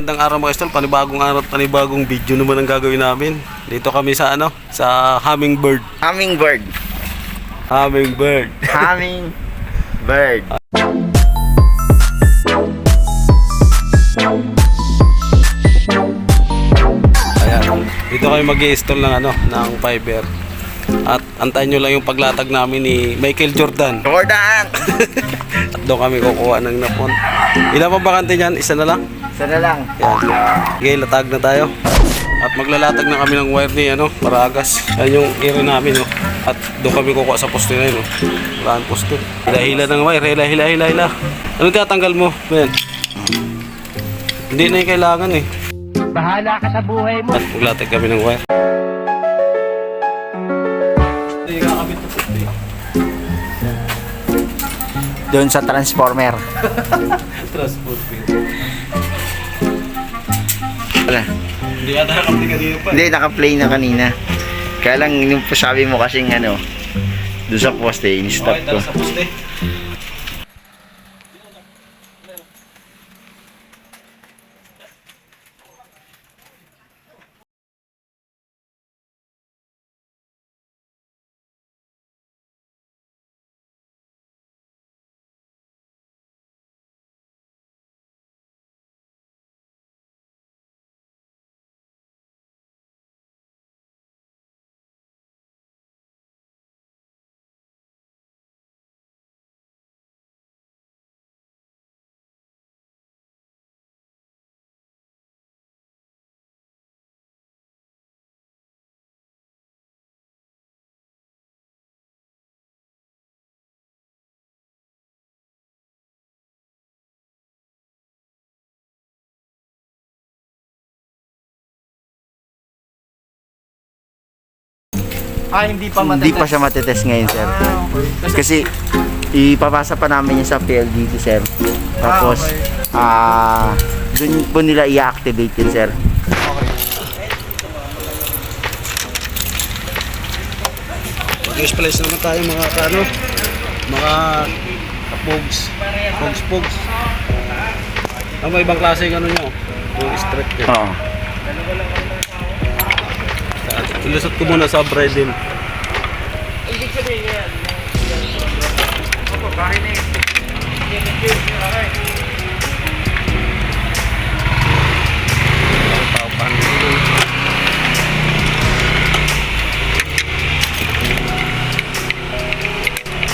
Magandang araw mga idol, panibagong araw, panibagong video naman ang gagawin namin. Dito kami sa sa Hummingbird. Hummingbird. Hummingbird. Hummingbird. Ayan, dito kami mag-i-install ng fiber. At antayin nyo lang yung paglatag namin ni Michael Jordan. Jordan! At doon kami kukuha ng napon. Ilan pa bakante niyan? Isa na lang? Isa na lang. Yan. Okay, latag na tayo. At maglalatag na kami ng wire ni Paragas. Yan yung area namin, no. At doon kami kukuha sa poste na yun, no. Walaan poste. Hila ng wire, hila. Ano tinatanggal mo? Ben? Hindi na yung kailangan eh. Bahala ka sa buhay mo. At maglatag kami ng wire. Hindi kakabit na poste. Doon sa transformer. Transporting. Wala. Hindi ata nakapit kanina pa. Hindi, naka-play na kanina. Kaya lang, yung sabi mo kasing doon sa poste, in-stop Okay, ko. tara sa poste. Hindi pa Hindi pa siya matetest ngayon, sir. Kasi ipapasa pa namin yan sa PLDT, sir. Tapos, doon po nila i-activate yun, sir. Mag-splice naman tayo mga kapogs. Pogs. Ang may ibang klase yung nyo, yung strip nyo. Oo. Ilusot ko muna sa Bredin.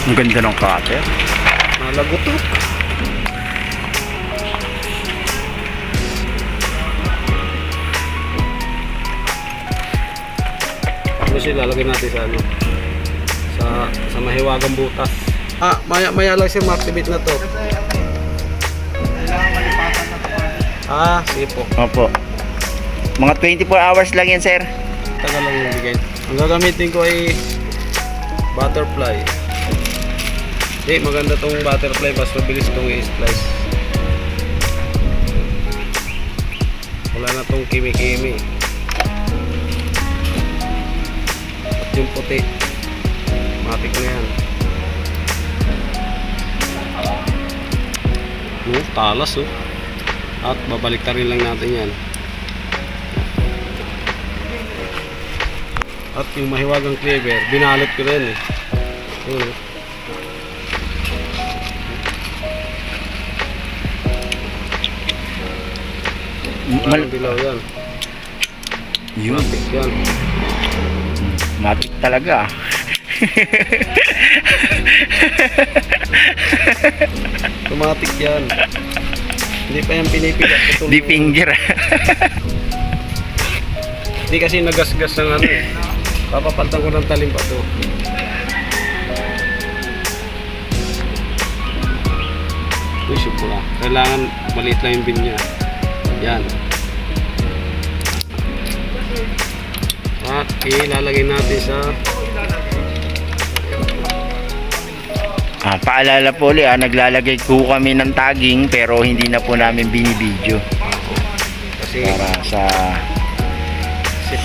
Ang ganda ng cutter. Nalagutok. Kasi lalagay natin sa sa mahiwagang butas. Maya lang siya ma-activate na to. Sige po. Opo. Mga 24 hours lang yan, sir. Tagal lang yung bigay. Ang gagamitin ko ay butterfly. Maganda tong butterfly, mas mabilis itong i-splice. Wala na tong kimi-kimi. At yung puti, matik na yan. Talas At babalik rin lang natin yan. At yung mahiwagang cleaver, binalot ko rin eh. Dilaw yan. Matik yan. Matik talaga. Automatic yan. Hindi pa yan pinipigat. Di finger. Hindi kasi nagasgas ng Papapaltan ko ng talim pa to. Push po lang. Kailangan maliit lang yung bin niya. Yan. At ilalagay natin sa Paalala po ulit, naglalagay po kami ng tagging pero hindi na po namin binibideo. kasi Para sa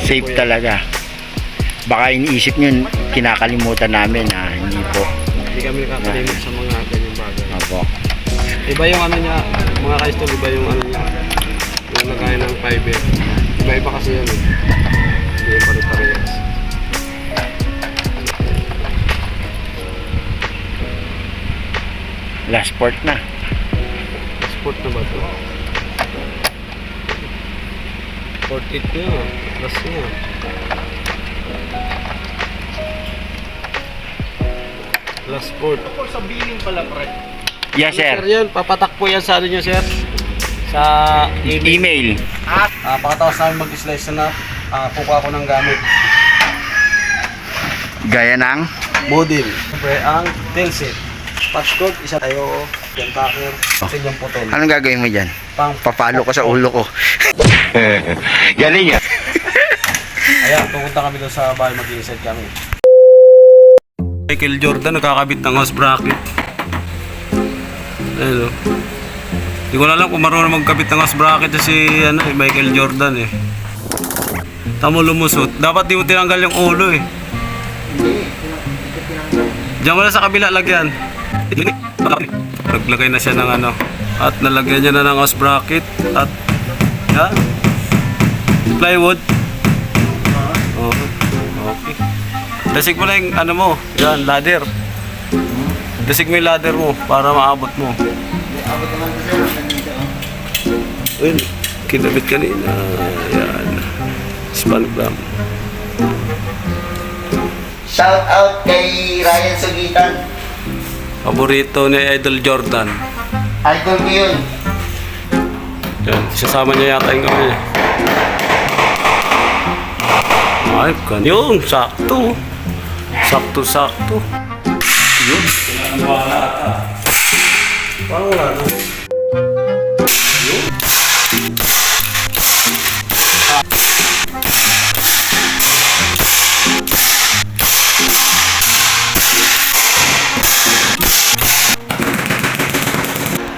safe talaga. Baka iniisip nyo, kinakalimutan namin, hindi po. Hindi kami nakakalimot sa mga ganyang bagay. Opo. Iba yung niya, mga ka-stall, iba yung niya. Yung fiber. Iba-iba kasi yan eh. Hindi yung pare-parehas. Last port na. Sport na ba ito? 48 na yun. Plus na yun. Plus sport. Sabihin pala, pre. Yes, Sir, sir. yan. Papatak po yan sa ano nyo, sir. Sa email. Email. Pakatawas namin mag-slice na kukuha ko ng gamit. Gaya ng Model. Siyempre, ang tail set. Patchcode, isa tayo. Yan tacker. Silyang putol. anong gagawin mo dyan? Pang Papalo ko sa ulo ko. Galing yan. Ayan, pupunta kami doon sa bahay, mag-i-set kami. Michael Jordan nakakabit ng house bracket. Ayun o. Hindi ko na alam kung marunong magkabit ng house bracket si Michael Jordan eh. Tamo lumusot. Dapat di mo tinanggal yung ulo eh. Diyan mo na sa kabila lagyan. Naglagay na siya ng ano. At nalagyan niya na ng house bracket. At yan. Plywood. Oh, okay. Dasig mo na yung ano mo. Yan, ladder. Dasig mo yung ladder mo para maabot mo. Ayun, kinabit kanina. Yan. Span clamp. Shout out kay Ryan Sugitan. Paborito ni Idol Jordan. Idol ko yun. Yan, isasama niya yata yung gawin niya. Ay, yun, sakto. Sakto-sakto. Yun. Wala ata. Parang wala na. Yun.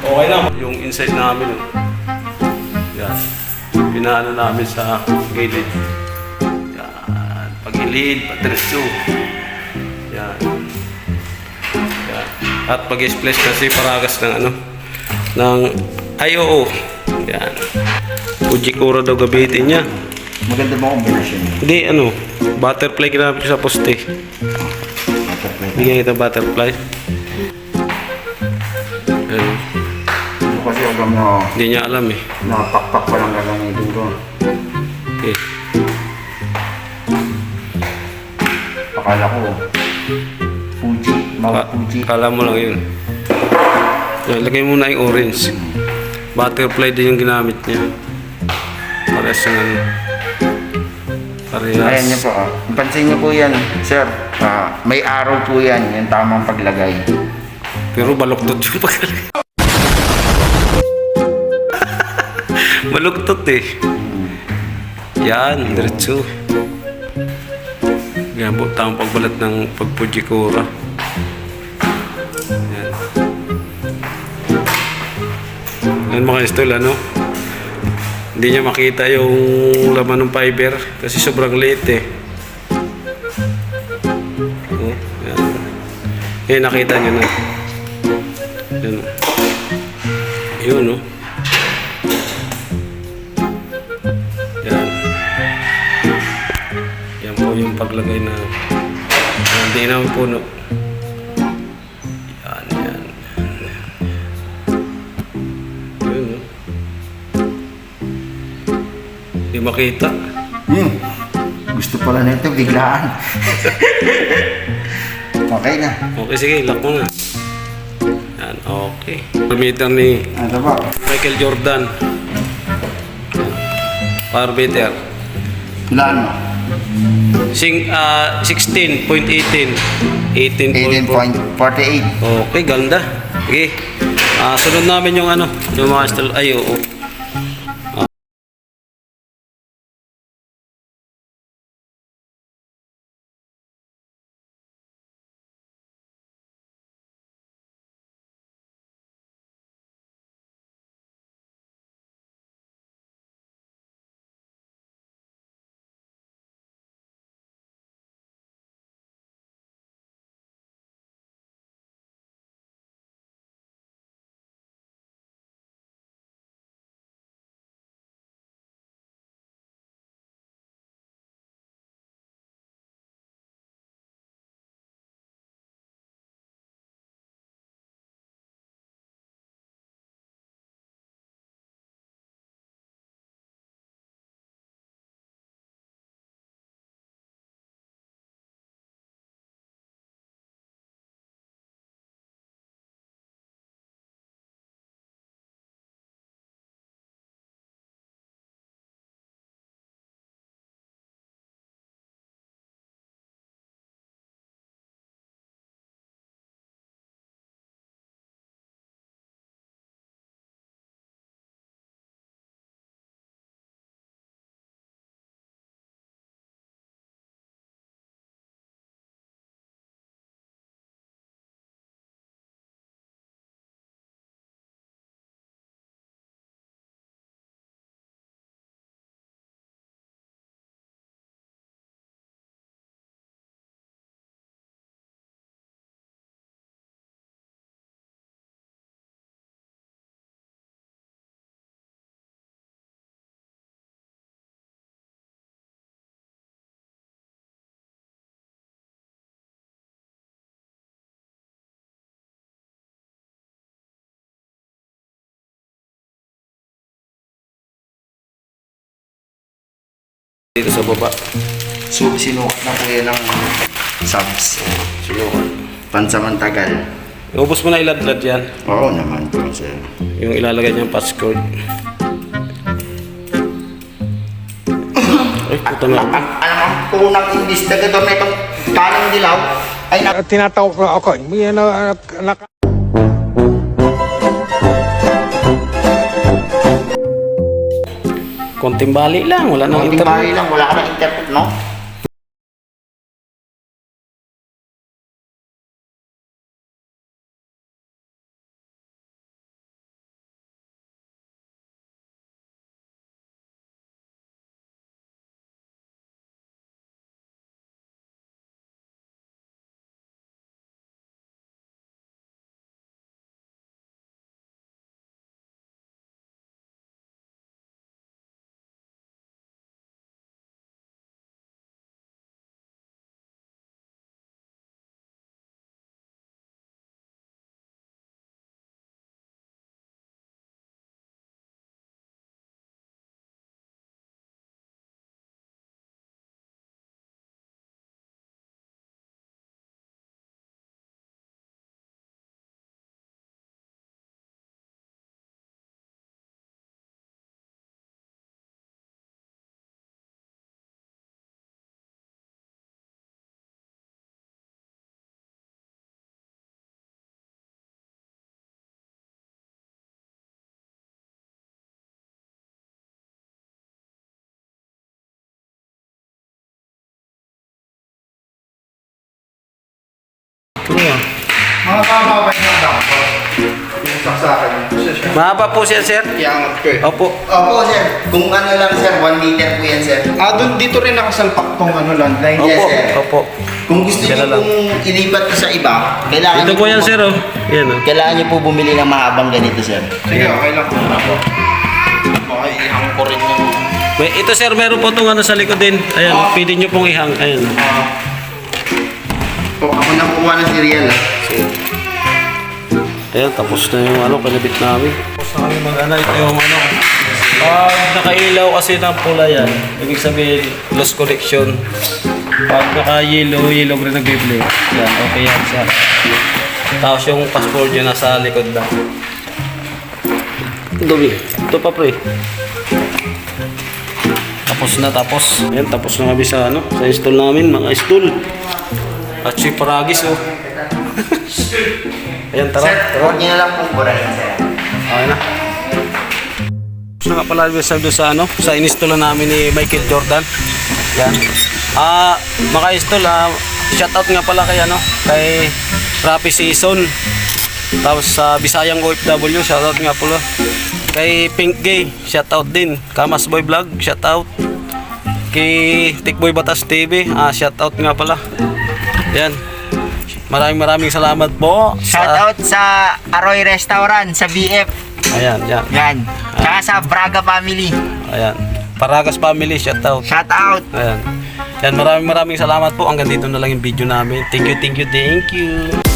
Okay na. Yung inside namin. Yan. Pinaano namin sa gilid. Yan. Pag-ilid, padiretso. Yan. Yan. At pag-splash kasi paragas ng ano, ng IOO. Yan. Fujikura daw gabitin niya. Maganda ba kombinasyon yun? Hindi, ano, butterfly ginamit ko sa poste. Bigyan kita butterfly. Ano, Hindi kasi alam mo, hindi niya alam eh. nakapakpak pa lang gagamitin ko. Okay. Akala ko, Fuji, mga Fuji. Kala mo lang yun. Yan, lagay mo na yung orange. Butterfly din yung ginamit niya. Parehas yung ano. Parehas. Ayan niyo po, pansin niyo po yan, sir. May arrow po yan, yung tamang paglagay. Pero baluktot yung pagkalagay. Baluktot eh. Yan, diretso. Yan po, tamang pagbalat ng pagpujikura. Yan. Yan mga istol, ano? Hindi niya makita yung laman ng fiber kasi sobrang liit eh. Oh, yan. Yan, nakita niyo na. Yan. Yun, no? Yan. Yan po yung paglagay na hindi naman puno. Yan, yan. Yun, no? Hindi makita. Gusto pala nito, biglaan. Okay na. Okay, sige, lock mo na. Yan, okay. Parameter ni Ano ba? Michael Jordan. Parameter. Ilaan mo? 16.18. 18.4. 18.48. Okay, ganda. Okay. Sunod namin yung ano, yung mga style. Ay, oo. sa baba. So, sinukat na po yan ng subs. Sinukat. Pansamantagal. Ubus mo na iladlad yan. Oo naman po, sir. Yung ilalagay niyang passcode. Ay, puta nga. Alam ang punang investigador na itong kanang dilaw ay Tinatawag ko ako. May Konting bali lang, wala nang konting internet. bahay lang, wala ka na internet, no? Mga kababay ng dangko. Yung saksakan yun. Mahaba po siya, sir. Iangat ko eh. Opo. Opo, sir. Kung ano lang, sir, 1 meter po yan, sir. Dito rin nakasalpak tong ano lang. Line Opo. yan, sir. Opo. Kung gusto Yan niyo na lang. pong ilipat ko sa iba, kailangan Ito niyo po yan, sir, oh. Yan, oh. Kailangan niyo po bumili ng mahabang ganito, sir. Sige, okay lang. Baka ihang ko rin yung... Ito, sir, meron po itong ano sa likod din. Ayan, pwede nyo pong ihang. Ayan. Ako na kukuha ng cereal, ah. Ayan, tapos na yung ano, kalabit namin. Tapos na kami mag-ano, ito yung ano. Pag nakailaw kasi ng pula yan, ibig sabihin, lost connection. Pag naka-yellow, yellow rin nag-bibli. Yan, okay yan siya. Tapos yung passport nyo nasa likod lang. Dumi. Ito pa, pre. Tapos na, tapos. Ayan, tapos na kami sa ano, sa install namin, mga install. At si Paragis, oh. Ayan, tara. Sir, Tara. huwag niyo na lang pong burahin, sir. Okay na. Tapos na nga pala doon sa ano, sa in-install namin ni Michael Jordan. Yan. Maka-install, shoutout nga pala kay ano, kay Rapi Season. Tapos sa Bisayang OFW, shoutout nga pala. Kay Pink Gay, shoutout din. Kamas Boy Vlog, shoutout. Kay Tikboy Batas TV, shoutout nga pala. Yan. Maraming salamat po. Shoutout sa Aroy Restaurant, sa BF. Ayan, yan. Yan. Tsaka sa Braga Family. Ayan. Paragas Family, shoutout. Shoutout. Ayan. Yan, maraming salamat po. Hanggang dito na lang yung video namin. Thank you.